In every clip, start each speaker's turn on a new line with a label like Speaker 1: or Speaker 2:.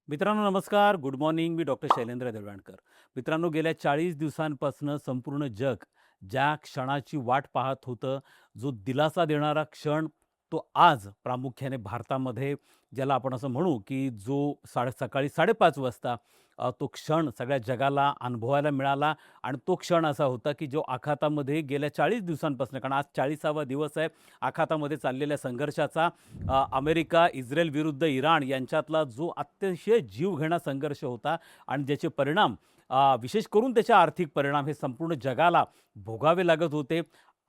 Speaker 1: मित्रांनो नमस्कार. Good morning. मी डॉक्टर शैलेंद्र देवळाणकर. मित्रांनो गेल्या 40 दिवसांपासून संपूर्ण जग ज्या क्षणाची वाट पाहत होतं, जो दिलासा देणारा क्षण तो आज प्रामुख्याने भारतामध्ये ज्याला आपण असं म्हणू, की जो सकाळी 5:30 वाजता तो क्षण सगळ्या जगाला अनुभवायला मिळाला आणि तो क्षण असा होता, की जो आखातामध्ये गेल्या 40 दिवसांपासून कारण आज 40वा दिवस आहे आखातामध्ये चाललेल्या संघर्षाचा अमेरिका, इस्रायल विरुद्ध इराण यांच्यातला जो अतिशय जीवघेणा संघर्ष होता आणि ज्याचे परिणाम विशेष करून त्याचे आर्थिक परिणाम हे संपूर्ण जगाला भोगावे लागत होते.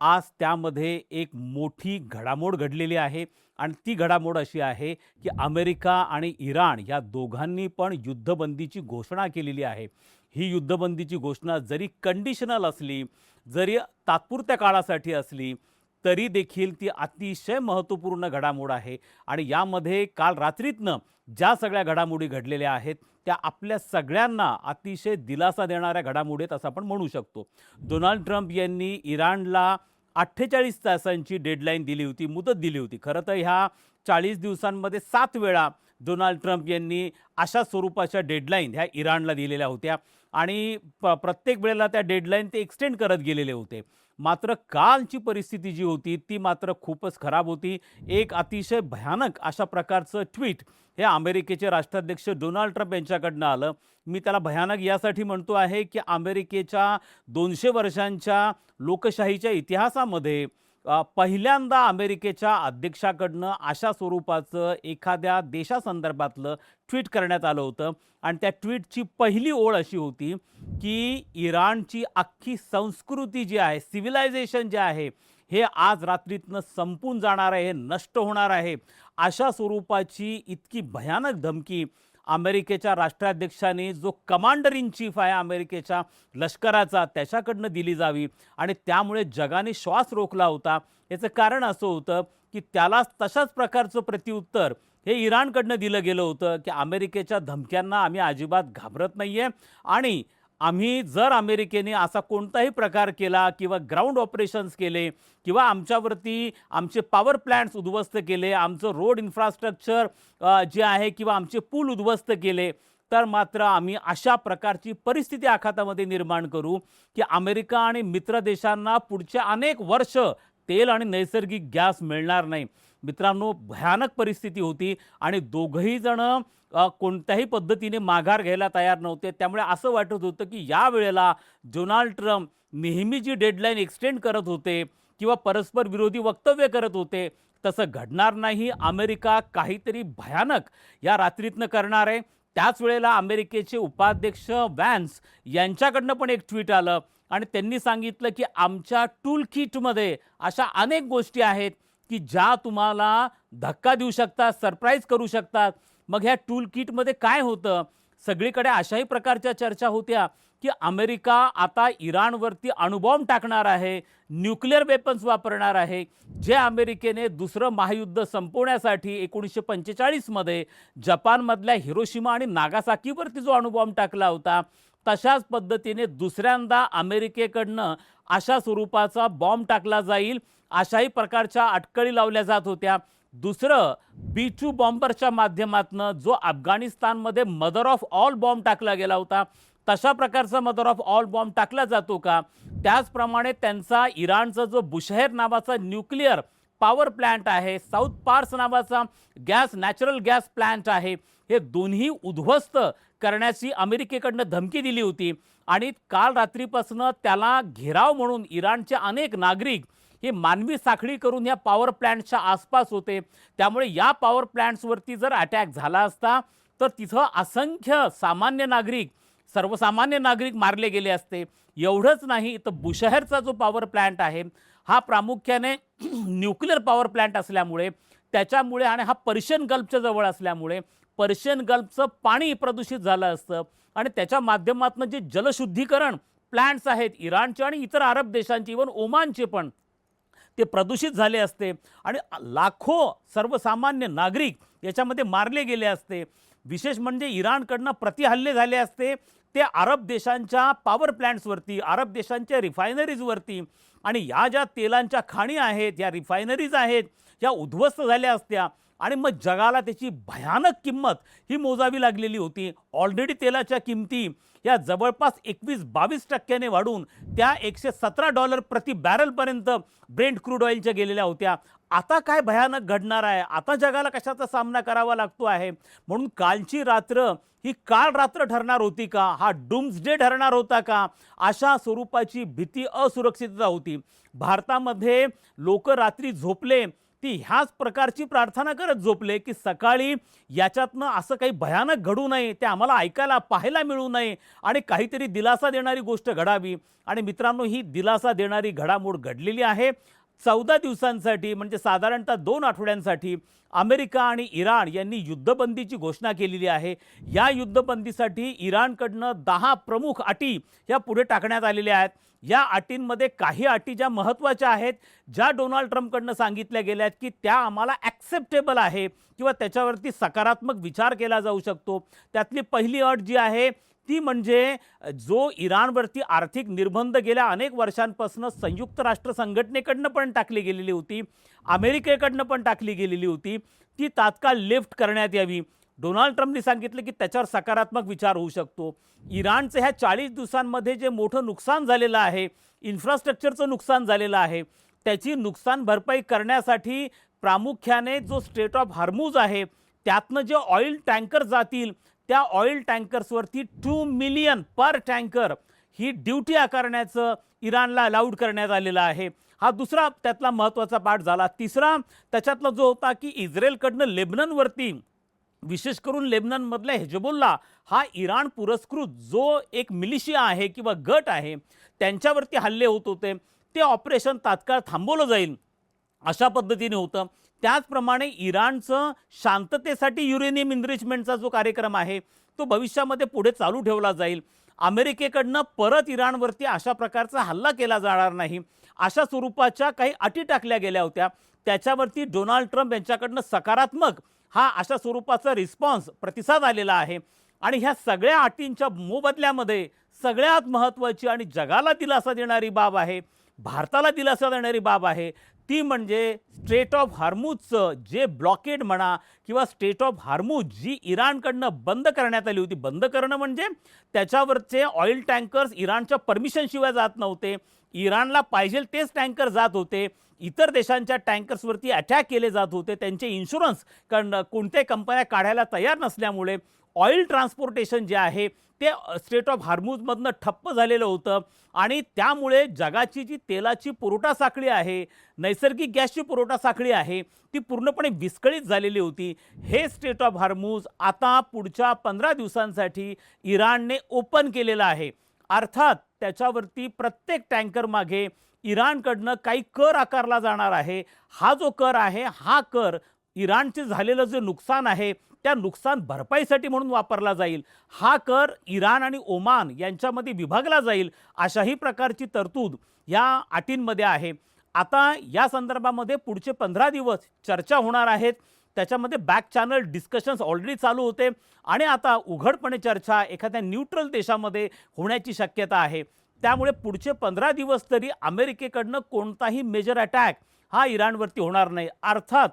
Speaker 1: आज त्यामध्ये एक मोठी घडामोड घडलेली आहे आणि ती घडामोड अशी आहे, की अमेरिका आणि इराण या दोघांनी पण युद्धबंदीची घोषणा केलेली आहे. ही युद्धबंदीची घोषणा जरी कंडिशनल असली, जरी तात्पुरत्या काळासाठी असली, तरी देखील ती अतिशय महत्त्वपूर्ण घडामोड आहे आणि यामध्ये काल रात्रीतनं ज्या सगळ्या घडामोडी घडलेल्या आहेत, त्या आपल्या सगळ्यांना अतिशय दिलासा देणाऱ्या घडामोडी आहेत असं आपण म्हणू शकतो. डोनाल्ड ट्रम्प यांनी इराणला 48 तासांची डेडलाईन दिली होती, मुदत दिली होती. खरं तर ह्या 40 दिवसांमध्ये 7 वेळा डोनाल्ड ट्रम्प यांनी अशा स्वरूपाच्या डेडलाईन ह्या इराणला दिलेल्या होत्या आणि प्रत्येक वेळेला त्या डेडलाईन ते एक्सटेंड करत गेलेले होते. मात्र कालची परिस्थिती जी होती ती मात्र खूपच खराब होती. एक अतिशय भयानक अशा प्रकारचं ट्विट हे अमेरिकेचे राष्ट्राध्यक्ष डोनाल्ड ट्रम्प यांच्याकडनं आलं. मी त्याला भयानक यासाठी म्हणतो आहे, की अमेरिकेच्या 200 वर्षांच्या लोकशाहीच्या इतिहासामध्ये पहिल्यांदा अमेरिकेच्या अध्यक्षाकडनं अशा स्वरूपाचं एखाद्या देशासंदर्भातलं ट्विट करण्यात आलं होतं आणि त्या ट्विटची पहिली ओळ अशी होती, की इराणची अख्खी संस्कृती जी आहे, सिव्हिलायझेशन जे आहे, हे आज रात्रीतनं संपून जाणार आहे, हे नष्ट होणार आहे. अशा स्वरूपाची इतकी भयानक धमकी अमेरिकेच्या राष्ट्राध्यक्षांनी जो कमांडर इन चीफ आहे अमेरिकेच्या लष्कराचा त्याच्याकडनं दिली जावी आणि त्यामुळे जगाने श्वास रोखला होता. याचं कारण असं होतं, की त्याला तशाच प्रकारचं प्रत्युत्तर हे इराणकडनं दिलं गेलं होतं, की अमेरिकेच्या धमक्यांना आम्ही अजिबात घाबरत नाही आहे आणि आम्ही जर अमेरिकेने असा कोणताही प्रकार केला किंवा ग्राउंड ऑपरेशन्स केले किंवा आमच्यावरती आमचे पॉवर प्लॅन्ट्स उद्ध्वस्त केले, आमचं रोड इन्फ्रास्ट्रक्चर जे आहे किंवा आमचे पूल उद्ध्वस्त केले, तर मात्र आम्ही अशा प्रकारची परिस्थिती आखातामध्ये निर्माण करू, की अमेरिका आणि मित्र देशांना पुढचे अनेक वर्ष तेल आणि नैसर्गिक गॅस मिळणार नाही. मित्रांनो, भयानक परिस्थिती होती आणि दोघंही जण कोणत्याही पद्धतीने माघार घ्यायला तयार नव्हते. त्यामुळे असं वाटत होतं, की यावेळेला डोनाल्ड ट्रम्प नेहमी जी डेडलाईन एक्सटेंड करत होते किंवा परस्पर विरोधी वक्तव्य करत होते, तसं घडणार नाही. अमेरिका काहीतरी भयानक या रात्रीतनं करणार आहे. त्याच वेळेला अमेरिकेचे उपाध्यक्ष व्हॅन्स यांच्याकडनं पण एक ट्विट आलं आणि त्यांनी सांगितलं, की आमच्या टूल किटमध्ये अशा अनेक गोष्टी आहेत, की ज्या तुम्हाला धक्का देऊ शकतात, सरप्राईज करू शकतात. मग ह्या टूल किटमध्ये काय होतं? सगळीकडे अशाही प्रकारच्या चर्चा होत्या, की अमेरिका आता इराणवरती अणुबॉम्ब टाकणार आहे, न्यूक्लिअर वेपन्स वापरणार आहे. जे अमेरिकेने दुसरं महायुद्ध संपवण्यासाठी 1945 मध्ये जपानमधल्या हिरोशिमा आणि नागासाकीवरती जो अणुबॉम्ब टाकला होता, तशाच पद्धतीने दुसऱ्यांदा अमेरिकेकडनं अशा स्वरूपाचा बॉम्ब टाकला जाईल, अशाही प्रकारच्या अटकळी लावल्या जात होत्या. दुसरं B-2 बॉम्बरच्या माध्यमातनं जो अफगाणिस्तानमध्ये मदर ऑफ ऑल बॉम्ब टाकला गेला होता, तशा प्रकारचा मदर ऑफ ऑल बॉम्ब टाकला जातो का? त्याचप्रमाणे त्यांचा इराणचा जो बुशहेर नावाचा न्यूक्लिअर पॉवर प्लॅन्ट आहे, साऊथ पार्स नावाचा नॅचरल गॅस प्लॅन्ट आहे, हे दोन्ही उद्ध्वस्त करण्याची अमेरिकेकडनं धमकी दिली होती आणि काल रात्रीपासून त्याला घेराव म्हणून इराणचे अनेक नागरिक हे मानवी साखळी करून या पॉवर प्लॅन्टच्या आसपास होते. त्यामुळे या पॉवर प्लॅन्ट्सवरती जर अटॅक झाला असता, तर तिथं असंख्य सर्वसामान्य नागरिक मारले गेले असते. एवढंच नाही, तर बुशहेरचा जो पॉवर प्लॅन्ट आहे, हा प्रामुख्याने न्यूक्लिअर पॉवर प्लॅन्ट असल्यामुळे त्याच्यामुळे आणि हा पर्शियन गल्फच्या जवळ असल्यामुळे पर्शियन गल्फचं पाणी प्रदूषित झालं असतं आणि त्याच्या माध्यमातून जे जलशुद्धीकरण प्लॅन्ट्स आहेत इराणचे आणि इतर अरब देशांचे, इव्हन ओमानचे पण, ते प्रदूषित झाले असते आणि लाखो सर्वसामान्य नागरिक याच्यामध्ये मारले गेले असते. विशेष म्हणजे इराणकडनं प्रतिहल्ले झाले असते ते अरब देशांच्या पॉवर प्लॅन्ट्सवरती, अरब देशांच्या रिफायनरीजवरती आणि या ज्या तेलांच्या खाणी आहेत, या रिफायनरीज आहेत, या उद्ध्वस्त झाल्या असत्या आणि मग जगाला त्याची भयानक किंमत ही मोजावी लागलेली होती. ऑलरेडी तेलाच्या किमती या जवळपास 21-22% वाढून त्या $117 प्रति बॅरलपर्यंत ब्रेंट क्रूड ऑइलच्या गेलेल्या होत्या. आता काय भयानक घडणार आहे, आता जगाला कशाचा सामना करावा लागतो आहे. म्हणून कालची रात्र ही काळ रात्र ठरणार होती का, हा डूम्सडे ठरणार होता का, अशा स्वरूपाची भीती, असुरक्षितता होती. भारतामध्ये लोक रात्री झोपले ती ह्याच प्रकारची प्रार्थना करत झोपले की सकाळी याच्यातनं असं काही भयानक घडू नये, ते आम्हाला ऐकायला पाहायला मिळू नये आणि काहीतरी दिलासा देणारी गोष्ट घडावी. आणि मित्रांनो, ही दिलासा देणारी घडामोड घडलेली आहे. 14 दिवसांसाठी म्हणजे साधारणतः 2 आठवड्यांसाठी अमेरिका आणि इराण यांनी युद्धबंदीची घोषणा केलेली आहे. या युद्धबंदीसाठी इराणकडनं 10 प्रमुख अटी या पुढे टाकण्यात आलेल्या आहेत. या अटींमध्ये काही अटी ज्या महत्त्वाच्या आहेत, ज्या डोनाल्ड ट्रम्पकडनं सांगितल्या गेल्या आहेत की त्या आम्हाला ॲक्सेप्टेबल आहे किंवा त्याच्यावरती सकारात्मक विचार केला जाऊ शकतो. त्यातली पहिली अट जी आहे ती म्हणजे जो इराणवरती आर्थिक निर्बंध गेल्या अनेक वर्षांपासून संयुक्त राष्ट्र संघटनेकडनं पण टाकली गेलेली होती, अमेरिकेकडनं पण टाकली गेलेली होती, ती तात्काळ लिफ्ट करण्यात यावी. डोनाल्ड ट्रम्पनी सांगितलं की त्याच्यावर सकारात्मक विचार होऊ शकतो. इराणचं ह्या 40 दिवसांमध्ये जे मोठं नुकसान झालेलं आहे, इन्फ्रास्ट्रक्चरचं नुकसान झालेलं आहे, त्याची नुकसान भरपाई करण्यासाठी प्रामुख्याने जो स्ट्रेट ऑफ हार्मुज आहे त्यातनं जे ऑइल टँकर जातील त्या ऑइल टँकर्सवरती 2 मिलियन पर टँकर ही ड्यूटी आकारण्याचं इराणला अलाउड करण्यात आलेलं आहे. हा दुसरा त्यातला महत्त्वाचा पार्ट झाला. तिसरा त्याच्यातला जो होता की इस्रायलकडनं लेबननवरती, विशेष करून लेबननमधल्या हिजबुल्ला हा इराण पुरस्कृत जो एक मिलिशिया आहे किंवा गट आहे त्यांच्यावरती हल्ले होत होते, ते ऑपरेशन तात्काळ थांबवलं जाईल अशा पद्धतीने होतं. त्याचप्रमाणे इराणचं शांततेसाठी युरेनियम इनरिचमेंटचा जो कार्यक्रम आहे तो भविष्यामध्ये पुढे चालू ठेवला जाईल. अमेरिकेकडनं परत इराणवरती अशा प्रकारचा हल्ला केला जाणार नाही, अशा स्वरूपाच्या काही अटी टाकल्या गेल्या होत्या. त्याच्यावरती डोनाल्ड ट्रम्प यांच्याकडनं सकारात्मक हा अशा स्वरूपाचा रिस्पॉन्स, प्रतिसाद आलेला आहे. आणि ह्या सगळ्या अटींच्या मोबदल्यामध्ये सगळ्यात महत्त्वाची आणि जगाला दिलासा देणारी बाब आहे, भारताला दिलासा देणारी बाब आहे, ती म्हणजे स्ट्रेट ऑफ हार्मुजचं जे ब्लॉकेड म्हणा किंवा स्ट्रेट ऑफ हार्मुज जी इराणकडनं बंद करण्यात आली होती. बंद करणं म्हणजे त्याच्यावरचे ऑइल टँकर्स इराणच्या परमिशनशिवाय जात नव्हते, इराणला पाहिजे तेच टँकर जात होते, इतर देशांच्या टँकर्सवरती अटॅक केले जात होते, त्यांचे इन्शुरन्स कोणत्याही कंपन्या काढायला तयार नसल्यामुळे ऑइल ट्रान्सपोर्टेशन जे आहे ते स्ट्रेट ऑफ हार्मुजमधनं ठप्प झालेलं होतं. आणि त्यामुळे जगाची जी तेलाची पुरवठा साखळी आहे, नैसर्गिक गॅसची पुरवठा साखळी आहे, ती पूर्णपणे विस्कळीत झालेली होती. हे स्ट्रेट ऑफ हार्मुज आता पुढच्या 15 दिवसांसाठी इराणने ओपन केलेलं आहे. अर्थात त्याच्यावरती प्रत्येक टँकर मागे इराणकडनं काही कर आकारला जाणार आहे. हा जो कर आहे, हा कर इराणचे झालेलं जे नुकसान आहे त्या नुकसान भरपाईसाठी म्हणून वापरला जाईल. हा कर इराण आणि ओमान यांच्यामध्ये विभागला जाईल, अशाही प्रकारची तरतूद या अटींमध्ये आहे. आता या संदर्भामध्ये पुढचे 15 दिवस चर्चा होणार आहेत. त्याच्यामध्ये बॅक चॅनल डिस्कशन्स ऑलरेडी चालू होते आणि आता उघडपणे चर्चा एखाद्या न्यूट्रल देशामध्ये होण्याची शक्यता आहे. त्यामुळे पुढचे 15 दिवस तरी अमेरिकेकडनं कोणताही मेजर अटॅक हा इराणवरती होणार नाही. अर्थात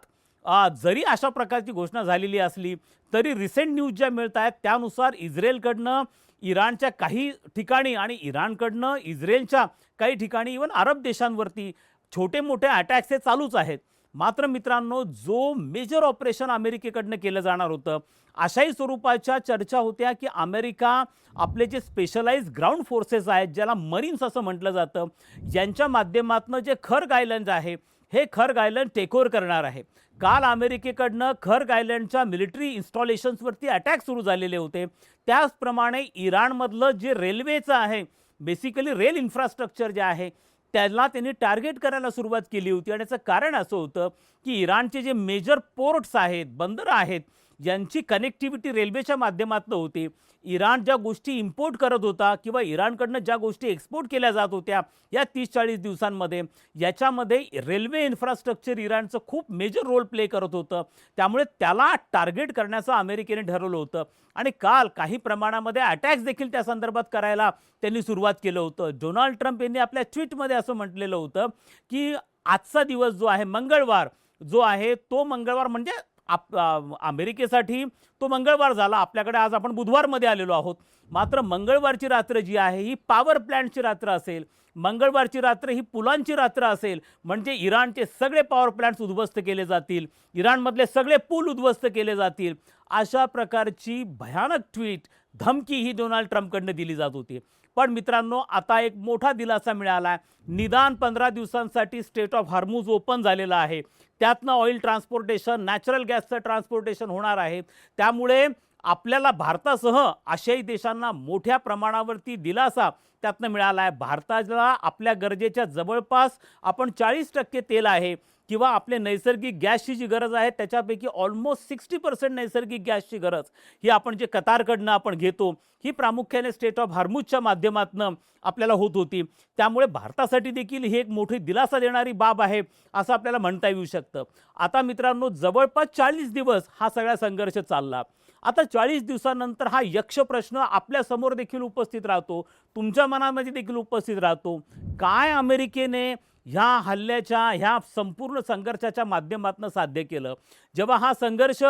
Speaker 1: जरी अशा प्रकारची घोषणा झालेली असली तरी रिसेंट न्यूज ज्या मिळत आहेत त्यानुसार इस्रायलकडनं इराणच्या काही ठिकाणी आणि इराणकडनं इस्रायलच्या काही ठिकाणी इवन अरब देशांवरती छोटे मोठे अटॅक्स हे चालूच आहेत. मात्र मित्रांनो, जो मेजर ऑपरेशन अमेरिकेकडनं केलं जाणार होतं अशाही स्वरूपाच्या चर्चा होत्या की अमेरिका आपले जे स्पेशलाइज ग्राउंड फोर्सेस आहेत, ज्याला मरीन्स असं म्हटलं जातं, यांच्या माध्यमातून जे खर्ग आयलंड आहे हे खर्ग आयलंड टेकओव्हर करणार आहे. काल अमेरिकेकडनं खर्ग आयलंडच्या मिलिटरी इन्स्टॉलेशन्सवरती अटॅक सुरू झालेले होते. त्याचप्रमाणे इराणमधलं जे रेल्वेचं आहे, बेसिकली रेल इन्फ्रास्ट्रक्चर जे आहे त्याला त्यांनी टार्गेट करायला सुरुवात केली होती. आणि याचं कारण असं होतं की इराणचे जे मेजर पोर्ट्स आहेत, बंदरं आहेत, यांची कनेक्टिव्हिटी रेल्वेच्या माध्यमातून होती. इराण ज्या गोष्टी इम्पोर्ट करत होता किंवा इराणकडनं ज्या गोष्टी एक्सपोर्ट केल्या जात होत्या या 30-40 दिवसांमध्ये, याच्यामध्ये रेल्वे इन्फ्रास्ट्रक्चर इराणचं खूप मेजर रोल प्ले करत होतं. त्यामुळे त्याला टार्गेट करण्याचं अमेरिकेने ठरवलं होतं. आणि काल काही प्रमाणामध्ये अटॅक्स देखील त्या संदर्भात करायला त्यांनी सुरुवात केलं होतं. डोनाल्ड ट्रम्प यांनी आपल्या ट्विटमध्ये असं म्हटलेलं होतं की आजचा दिवस जो आहे, मंगळवार जो आहे, तो मंगळवार म्हणजे अमेरिकेसाठी तो मंगळवार झाला. आपल्याकडे आज आपण बुधवारमध्ये आलेलो आहोत. मात्र मंगळवारची रात्र जी आहे ही पॉवर प्लॅन्टची रात्र असेल. मंगळवारची रात्र ही पुलांची रात्र असेल. म्हणजे इराणचे सगळे पॉवर प्लॅन्ट्स उद्ध्वस्त केले जातील, इराणमधले सगळे पूल उद्ध्वस्त केले जातील, अशा प्रकारची भयानक ट्विट, धमकी ही डोनाल्ड ट्रम्पकडनं दिली जात होती. पण मित्रांनो, आता एक मोठा दिलासा मिळाला आहे. निदान 15 दिवसांसाठी स्ट्रेट ऑफ हॉर्मुझ ओपन झालेला आहे. त्यातनं ऑइल ट्रान्सपोर्टेशन, नॅचरल गॅसचं ट्रान्सपोर्टेशन होणार आहे. त्यामुळे आपल्याला भारतासह आशियाई देशांना मोठ्या प्रमाणावरती दिलासा त्यातनं मिळाला आहे. भारताला आपल्या गरजेच्या जवळपास आपण 40% तेल आहे किंवा आपले नैसर्गिक गॅसची जी गरज आहे त्याच्यापैकी ऑलमोस्ट 60% नैसर्गिक गॅसची गरज ही आपण जे कतारकडनं आपण घेतो, ही प्रामुख्याने स्ट्रेट ऑफ हॉर्मुझच्या माध्यमातून आपल्याला होत होती. त्यामुळे भारतासाठी देखील ही एक मोठी दिलासा देणारी बाब आहे असं आपल्याला म्हणता येऊ शकतं. आता मित्रांनो, जवळपास 40 दिवस हा सगळा संघर्ष चालला. आता 40 दिवसानंतर हा यक्ष प्रश्न आपल्यासमोर देखील उपस्थित राहतो, तुमच्या मनामध्ये देखील उपस्थित राहतो. काय अमेरिकेने ह्या हल्ल्याच्या, ह्या संपूर्ण संघर्षाच्या माध्यमातून साध्य केलं? जेव्हा हा संघर्ष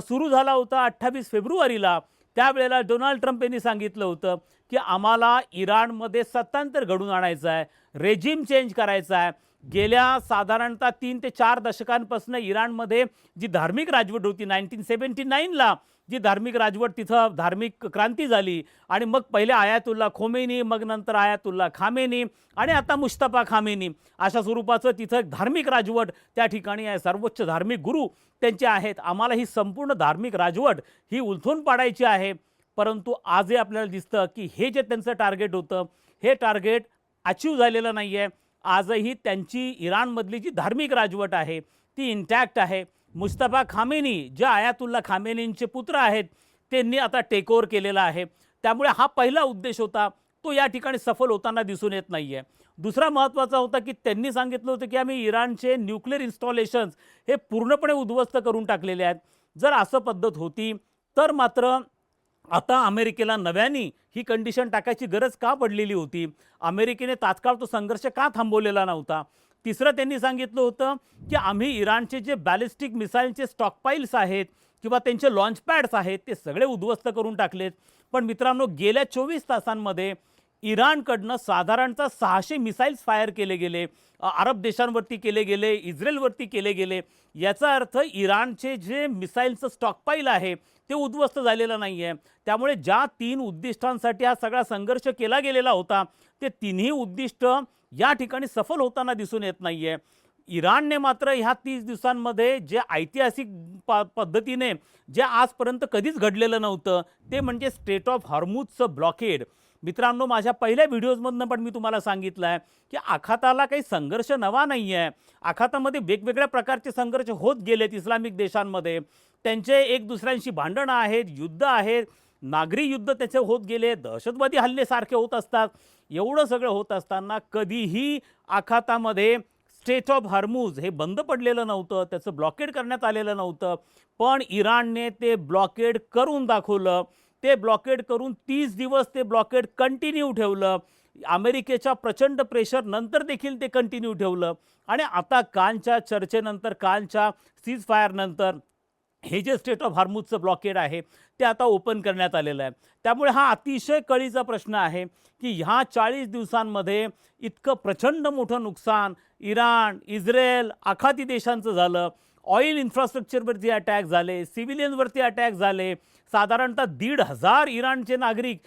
Speaker 1: सुरू झाला होता 28 फेब्रुवारीला, त्यावेळेला डोनाल्ड ट्रम्प यांनी सांगितलं होतं की आम्हाला इराणमध्ये सत्तांतर घडून आणायचं आहे, रेजिम चेंज करायचा आहे. गेल्या साधारणतः 3 ते 4 दशकांपासून इराणमध्ये जी धार्मिक राजवट होती, 1979ला जी धार्मिक राजवट, तिथं धार्मिक क्रांती झाली आणि मग पहिले आयातुल्ला खोमेनी, मग नंतर आयातुल्ला खामेनी आणि आता मुस्तफा खामेनी, अशा स्वरूपाचं तिथं धार्मिक राजवट त्या ठिकाणी आहे. सर्वोच्च धार्मिक गुरु त्यांचे आहेत. आम्हाला ही संपूर्ण धार्मिक राजवट ही उलथून पाडायची आहे. परंतु आजही आपल्याला दिसतं की हे जे त्यांचं टार्गेट होतं, हे टार्गेट अचीव झालेलं नाही आहे. आजही त्यांची इराणमधली जी धार्मिक राजवट आहे ती इंटॅक्ट आहे. मुस्तफा खामेनी, जे आयातुल्ला खामेनींचे पुत्र आहेत, त्यांनी आता टेक ओव्हर केलेला आहे. त्यामुळे हा पहिला उद्देश होता, तो या ठिकाणी सफल होताना दिसून येत नाही आहे. दुसरा महत्त्वाचा होता की त्यांनी सांगितलं होतं की आम्ही इराणचे न्यूक्लिअर इन्स्टॉलेशन्स हे पूर्णपणे उद्ध्वस्त करून टाकलेले आहेत. जर असं पद्धत होती तर मात्र आता अमेरिकेला नव्याने ही कंडिशन टाकायची गरज का पडलेली होती? अमेरिकेने तात्काळ तो संघर्ष का थांबवलेला नव्हता? तिसरं त्यांनी सांगितलं होतं की आम्ही इराणचे जे बॅलिस्टिक मिसाईलचे स्टॉकपाईल्स आहेत किंवा त्यांचे लॉन्च पॅड्स आहेत ते सगळे उद्ध्वस्त करून टाकलेत. पण मित्रांनो, गेल्या 24 तासांमध्ये इराणकडनं साधारणतः 600 मिसाईल्स फायर केले गेले, अरब देशांवरती केले गेले, इस्रायलवरती केले गेले. याचा अर्थ इराणचे जे मिसाईलचं स्टॉकपाईल आहे ते उद्ध्वस्त झालेलं नाही आहे. त्यामुळे ज्या 3 उद्दिष्टांसाठी हा सगळा संघर्ष केला गेलेला होता, ते तिन्ही उद्दिष्ट या ठिकाणी सफल होताना दिसून येत नाही आहे. इराणने मात्र ह्या 30 दिवसांमध्ये जे ऐतिहासिक पद्धतीने जे आजपर्यंत कधीच घडलेलं नव्हतं, ते म्हणजे स्ट्रेट ऑफ हॉर्मुझचं ब्लॉकेड. मित्रांनो, माझ्या पहिल्या व्हिडिओजमधनं पण मी तुम्हाला सांगितलं आहे की आखाताला काही संघर्ष नवा नाही आहे. आखातामध्ये वेगवेगळ्या प्रकारचे संघर्ष होत गेलेत इस्लामिक देशांमध्ये. त्यांचे एक दुसऱ्यांशी भांडणं आहेत, युद्ध आहेत, नागरी युद्ध त्याचे होत गेले, दहशतवादी हल्ले सारखे होत असतात. एवढं सगळं होत असताना कधीही आखातामध्ये स्ट्रेट ऑफ हॉर्मुझ हे बंद पडलेलं नव्हतं, त्याचं ब्लॉकेड करण्यात आलेलं नव्हतं. पण इराणने ते ब्लॉकेड करून दाखवलं. ते ब्लॉकेड करून 30 दिवस ते ब्लॉकेड कंटिन्यू ठेवलं. अमेरिकेच्या प्रचंड प्रेशर नंतर देखील ते कंटिन्यू ठेवलं आणि आता कालच्या चर्चेनंतर, कालच्या सीज फायरनंतर हे जे स्ट्रेट ऑफ हॉर्मुझचं ब्लॉकेड आहे ते आता ओपन करण्यात आलेलं आहे. त्यामुळे हा अतिशय कळीचा प्रश्न आहे की ह्या 40 दिवसांमध्ये इतकं प्रचंड मोठं नुकसान इराण, इस्रायल, आखाती देशांचं झालं. ऑइल इन्फ्रास्ट्रक्चरवरती अटॅक झाले, सिव्हिलियन्सवरती अटॅक झाले. साधारणतः 1,500 इराणचे नागरिक,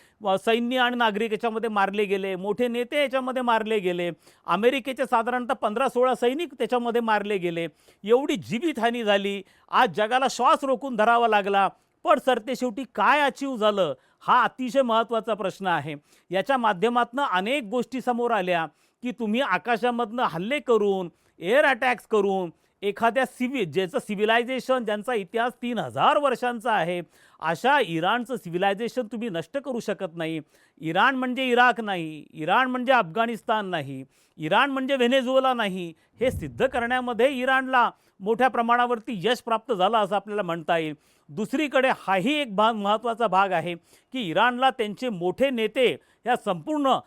Speaker 1: सैन्य आणि नागरिक याच्यामध्ये मारले गेले. मोठे नेते याच्यामध्ये मारले गेले. अमेरिकेचे साधारणतः 15-16 सैनिक त्याच्यामध्ये मारले गेले. एवढी जीवितहानी झाली. आज जगाला श्वास रोखून धरावा लागला. पण सरतेशेवटी काय अचीव झालं, हा अतिशय महत्त्वाचा प्रश्न आहे. याच्या माध्यमातून अनेक गोष्टी समोर आल्या की तुम्ही आकाशामधनं हल्ले करून, एअर अटॅक्स करून एखाद्या ज्याचं सिव्हिलायझेशन, ज्यांचा इतिहास 3000 वर्षांचा आहे, अशा इराणचं सिव्हिलायझेशन तुम्ही नष्ट करू शकत नाही. इराण म्हणजे इराक नाही, इराण म्हणजे अफगाणिस्तान नाही, इराण म्हणजे व्हेनेझुएला नाही. हे सिद्ध करण्यामध्ये इराणला मोठ्या प्रमाणावरती यश प्राप्त झालं असं आपल्याला म्हणता येईल. दुसरीकडे हाही एक महत्त्वाचा भाग आहे की इराणला त्यांचे मोठे नेते या संपूर्ण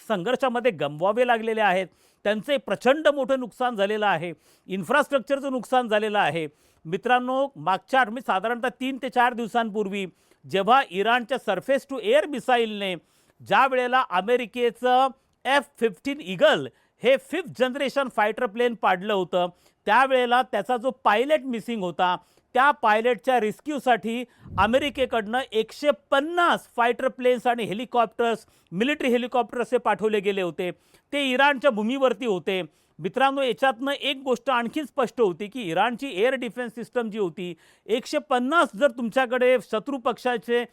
Speaker 1: संघर्षामध्ये गमवावे लागलेले आहेत. त्यांचे प्रचंड मोठं नुकसान झालेलं आहे, इन्फ्रास्ट्रक्चरचं नुकसान झालेलं आहे. मित्रांनो, मागच्या मी साधारणतः 3 ते 4 दिवसांपूर्वी जेव्हा इराणच्या सरफेस टू एअर मिसाईलने ज्या वेळेला अमेरिकेचं F-15 ईगल हे 5th जनरेशन फायटर प्लेन पाडलं होतं, त्यावेळेला त्याचा जो पायलट मिसिंग होता, त्या पायलटच्या रेस्क्यूसाठी अमेरिकेकडनं 150 फायटर प्लेन्स आणि हेलिकॉप्टर्स, मिलिटरी हेलिकॉप्टर्स हे पाठवले गेले होते. ते इराणच्या भूमीवरती होते. मित्रांनो, याच्यातनं एक गोष्ट आणखी स्पष्ट होती की इराणची एअर डिफेन्स सिस्टम जी होती, 150 जर तुमच्याकडे शत्रू पक्षाचे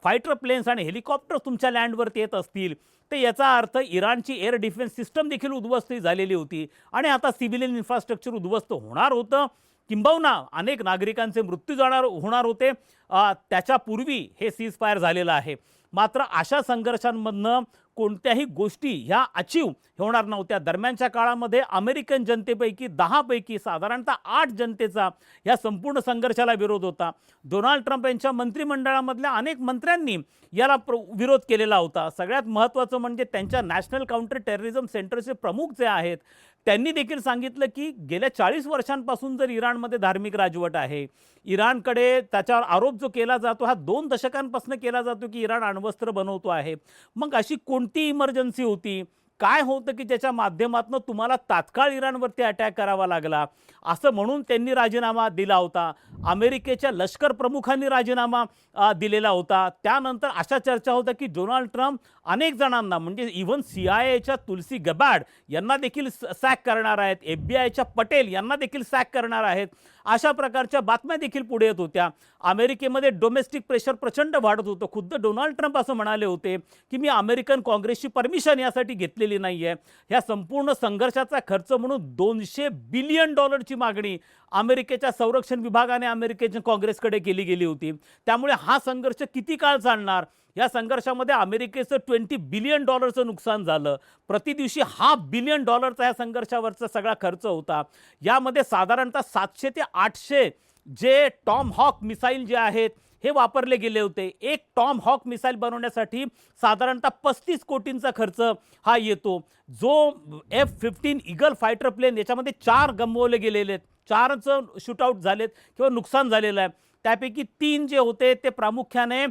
Speaker 1: फायटर प्लेन्स आणि हेलिकॉप्टर्स तुमच्या लँडवरती येत असतील, तर याचा अर्थ इराणची एअर डिफेन्स सिस्टम देखील उद्ध्वस्त झालेली होती आणि आता सिव्हिलियन इन्फ्रास्ट्रक्चर उद्ध्वस्त होणार होतं, किंबहुना अनेक नागरिकांचे मृत्यू होणार होते. त्याच्यापूर्वी हे सीजफायर झालेलं आहे. मात्र अशा संघर्षांमधनं कोणत्याही गोष्टी ह्या अचीव होणार नव्हत्या. दरम्यानच्या काळामध्ये अमेरिकन जनतेपैकी 10 पैकी साधारणतः 8 जनतेचा या संपूर्ण संघर्षाला विरोध होता. डोनाल्ड ट्रम्प यांच्या मंत्रिमंडळामधल्या अनेक मंत्र्यांनी याला विरोध केलेला होता. सगळ्यात महत्त्वाचं म्हणजे त्यांच्या नॅशनल काउंटर टेररिझम सेंटरचे प्रमुख जे आहेत, त्यांनी देखील सांगितलं की गेल्या 40 वर्षांपासून जर इराणमध्ये धार्मिक राजवट आहे, इराणकडे त्याच्यावर आरोप जो केला जातो हा 2 दशकांपासून केला जातो की इराण अण्वस्त्र बनवतो आहे. मग अशी कोणती इमर्जन्सी होती, काय होतं की ज्याच्या माध्यमातून तुम्हाला तात्काळ इराणवरती अटॅक करावा लागला, असं म्हणून त्यांनी राजीनामा दिला होता. अमेरिकेच्या लष्कर प्रमुखांनी राजीनामा दिलेला होता. त्यानंतर अशा चर्चा होत्या की डोनाल्ड ट्रम्प अनेक जणांना, म्हणजे इव्हन CIA तुलसी गबार्ड यांना देखील सॅक करणार आहेत, FBI पटेल यांना देखील सॅक करणार आहेत, अशा प्रकारच्या बातम्या देखील पुढे येत होत्या. अमेरिकेमध्ये डोमेस्टिक प्रेशर प्रचंड वाढत होतं. खुद्द डोनाल्ड ट्रम्प असं म्हणाले होते की मी अमेरिकन काँग्रेसची परमिशन यासाठी घेतलेली नाही आहे. ह्या संपूर्ण संघर्षाचा खर्च म्हणून $200 बिलियन मागणी अमेरिकेच्या संरक्षण विभागाने अमेरिकेच्या काँग्रेसकडे केली गेली होती. त्यामुळे हा संघर्ष किती काळ चालणार, या संघर्षामध्ये अमेरिकेचं $20 बिलियन नुकसान झालं. प्रति दिवशी $500 बिलियन या संघर्षावरचा सगळा खर्च होता. यामध्ये साधारणतः 700 ते 800 जे टॉम हॉक मिसाईल जे आहेत हे वापरले गेले होते. एक टॉम हॉक मिसाईल बनवण्यासाठी साधारणतः 35 कोटींचा खर्च हा येतो. जो F-15 ईगल फायटर प्लेन याच्यामध्ये 4 गमावले गेलेले आहेत, 4चं शूटआउट झालेत किंवा नुकसान झालेलं आहे. त्यापैकी 3 जे होते ते प्रामुख्याने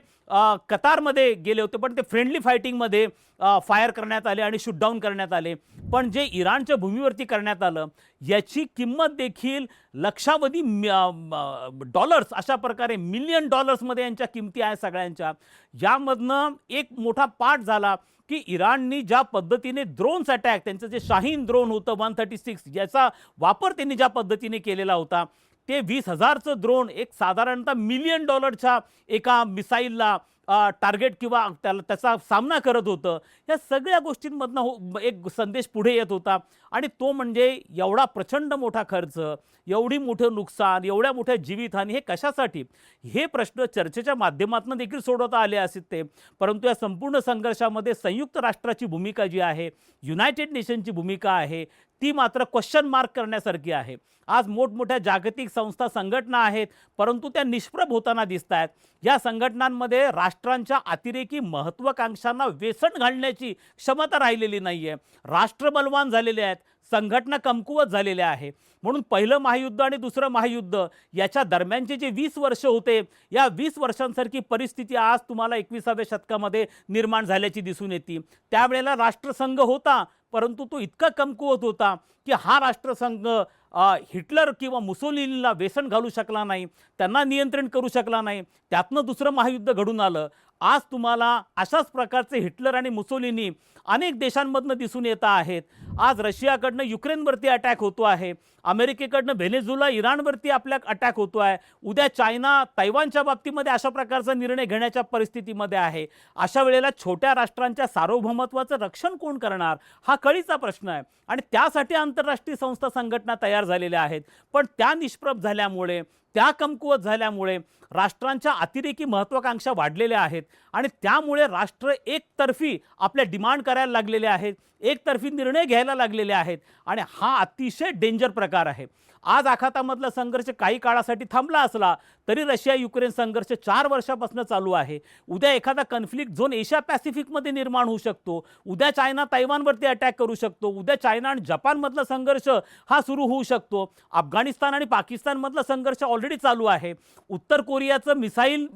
Speaker 1: कतारमध्ये गेले होते, पण ते फ्रेंडली फायटिंगमध्ये फायर करण्यात आले आणि शूटडाऊन करण्यात आले. पण जे इराणच्या भूमीवरती करण्यात आलं याची किंमत देखील लक्षावधी डॉलर्स, अशा प्रकारे $1,000,000 मध्ये यांच्या किमती आहे सगळ्यांच्या. यामधनं एक मोठा पार्ट झाला की इराणनी ज्या पद्धतीने ड्रोन्स अटॅक, त्यांचं जे शाहीन ड्रोन होतं 136, याचा वापर त्यांनी ज्या पद्धतीने केलेला होता, ते 20,000चं ड्रोन एक साधारणतः $1,000,000च्या एका मिसाईलला टार्गेट किंवा त्याचा सामना करत होतं. या सगळ्या गोष्टींमधनं एक संदेश पुढे येत होता आणि तो म्हणजे एवढा प्रचंड मोठा खर्च, एवढी मोठं नुकसान, एवढ्या मोठ्या जीवितहानी हे कशासाठी, हे प्रश्न चर्चेच्या माध्यमातून देखील सोडवता आले असतील ते. परंतु या संपूर्ण संघर्षामध्ये संयुक्त राष्ट्राची भूमिका जी आहे, युनायटेड नेशनची भूमिका आहे, ती मात्र क्वेश्चन मार्क करण्यासारखी आहे. आज मोठमोठ्या जागतिक संस्था, संघटना आहेत, परंतु त्या निष्प्रभ होताना दिसत आहेत. या संघटनांमध्ये राष्ट्रांच्या अतिरेकी महत्त्वाकांक्षांना वेसण घालण्याची क्षमता राहिलेली नाही आहे. राष्ट्र बलवान झालेले आहेत, संघटना कमकुवत झालेल्या आहे. म्हणून पहिलं महायुद्ध आणि दुसरं महायुद्ध याच्या दरम्यानचे जे 20 वर्ष होते, या 20 वर्षांसारखी परिस्थिती आज तुम्हाला 21व्या शतकामध्ये निर्माण झाल्याची दिसून येते. त्यावेळेला राष्ट्रसंघ होता, परंतु तो इतका कमकुवत होता की हा राष्ट्रसंघ हिटलर किंवा मुसोलिनीला वेसण घालू शकला नाही, त्यांना नियंत्रण करू शकला नाही. त्यातनं दुसरं महायुद्ध घडून आलं. आज तुम्हाला अशाच प्रकारचे हिटलर आणि मुसोलिनी अनेक देशांमधनं दिसून येत आहेत. आज रशियाकडनं युक्रेनवरती अटॅक होतो आहे, अमेरिकेकडनं व्हेनेझुएला इराणवरती आपल्या अटॅक होतो आहे, उद्या चायना तैवानच्या बाबतीमध्ये अशा प्रकारचा निर्णय घेण्याच्या परिस्थितीमध्ये आहे. अशा वेळेला छोट्या राष्ट्रांच्या सार्वभौमत्वाचं रक्षण कोण करणार, हा कळीचा प्रश्न आहे. आणि त्यासाठी आंतरराष्ट्रीय संस्था, संघटना तयार झालेल्या आहेत. पण त्या निष्प्रभ झाल्यामुळे, त्या कमकुवत झाल्यामुळे राष्ट्रांच्या अतिरेकी महत्त्वाकांक्षा वाढलेल्या आहेत आणि त्यामुळे राष्ट्र एकतर्फी आपल्या डिमांड करायला लागलेले आहेत, एकतर्फी निर्णय घ्यायला लागलेले आहेत आणि हा अतिशय डेंजर प्रकार आहे. आज आखातामधला संघर्ष काही काळासाठी थांबला असला तरी रशिया युक्रेन संघर्ष 4 वर्षापासून चालू आहे. उद्या एखादा कन्फ्लिक्ट झोन एशिया पॅसिफिकमध्ये निर्माण होऊ शकतो. उद्या चायना तैवानवरती अटॅक करू शकतो. उद्या चायना आणि जपानमधला संघर्ष हा सुरू होऊ शकतो. अफगाणिस्तान आणि पाकिस्तानमधला संघर्ष ऑलरेडी चालू आहे. उत्तर कोरियाचं मिसाईल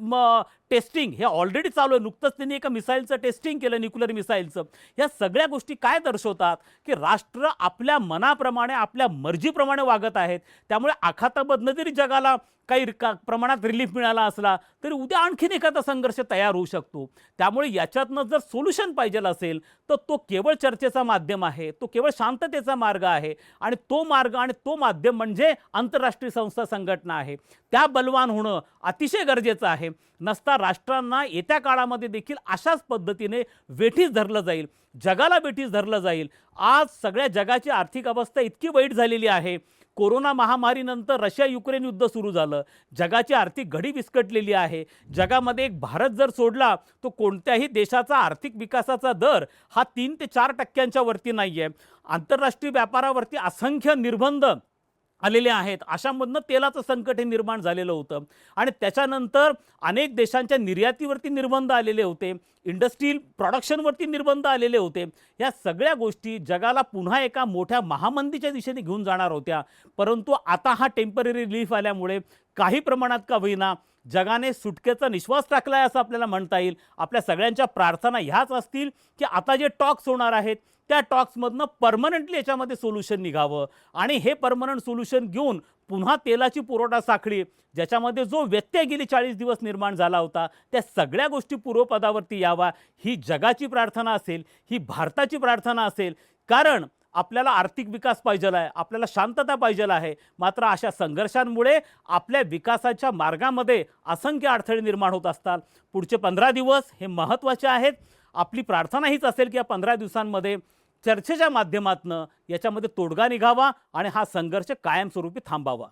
Speaker 1: टेस्टिंग हे ऑलरेडी चालू आहे. नुकतंच त्यांनी एका मिसाईलचं टेस्टिंग केलं, न्यूक्लिअर मिसाईलचं. या सगळ्या गोष्टी काय दर्शवतात की राष्ट्र आपल्या मनाप्रमाणे आपल्या मर्जीप्रमाणे वागत आहेत. त्यामुळे आखातामधनं जरी जगाला काही प्रमाणात रिलीफ मिळाला असला तरी उद्या आणखीन एखादा संघर्ष तयार होऊ शकतो. त्यामुळे याच्यातनं जर सोल्युशन पाहिजे असेल तर तो केवळ चर्चेचा माध्यम आहे, तो केवळ शांततेचा मार्ग आहे आणि तो मार्ग आणि तो माध्यम म्हणजे आंतरराष्ट्रीय संस्था संघटना आहे. त्या बलवान होणं अतिशय गरजेचं आहे. नसता राष्ट्रांना येत्या काळामध्ये देखील अशाच पद्धतीने वेठीस धरलं जाईल, जगाला वेठीस धरलं जाईल. आज सगळ्या जगाची आर्थिक अवस्था इतकी वाईट झालेली आहे. कोरोना महामारीनंतर रशिया युक्रेन युद्ध सुरू झालं. जगाची आर्थिक घडी विस्कटलेली आहे. जगामध्ये एक भारत जर सोडला तो कोणत्याही देशाचा आर्थिक विकासाचा दर हा 3 ते 4% वरती नाही आहे. आंतरराष्ट्रीय व्यापारावरती असंख्य निर्बंध आलेले आहेत. अशामधनं तेलाचं संकट हे निर्माण झालेलं होतं आणि त्याच्यानंतर अनेक देशांच्या निर्यातीवरती निर्बंध आलेले होते. इंडस्ट्रियल प्रोडक्शनवरती निर्बंध आलेले होते. या सगळ्या गोष्टी जगाला पुन्हा एका मोठ्या महामंदीच्या दिशेने घेऊन जाणार होत्या. परंतु आता हा टेम्पररी रिलीफ आल्यामुळे काही प्रमाणात का होईना जगाने सुटकेचा निश्वास टाकलाय असं आपल्याला म्हणता येईल. आपल्या सगळ्यांच्या प्रार्थना ह्याच असतील की आता जे टॉक्स होणार आहेत त्या टॉक्समधनं परमनंटली याच्यामध्ये सोल्युशन निघावं आणि हे परमनंट सोल्युशन घेऊन पुन्हा तेलाची पुरवठा साखळी ज्याच्यामध्ये जो व्यत्यय गेली 40 दिवस निर्माण झाला होता त्या सगळ्या गोष्टी पूर्वपदावरती यावा ही जगाची प्रार्थना असेल, ही भारताची प्रार्थना असेल. कारण आपल्याला आर्थिक विकास पाहिजे आहे, आपल्याला शांतता पाहिजे आहे. मात्र अशा संघर्षांमुळे आपल्या विकासाच्या मार्गामध्ये असंख्य अडथळे निर्माण होत असतात. पुढचे 15 दिवस हे महत्त्वाचे आहेत. आपली प्रार्थना हीच असेल की या 15 दिवसांमध्ये चर्चेच्या माध्यमातून याच्यामध्ये तोडगा निघावा आणि हा संघर्ष कायमस्वरूपी थांबावा.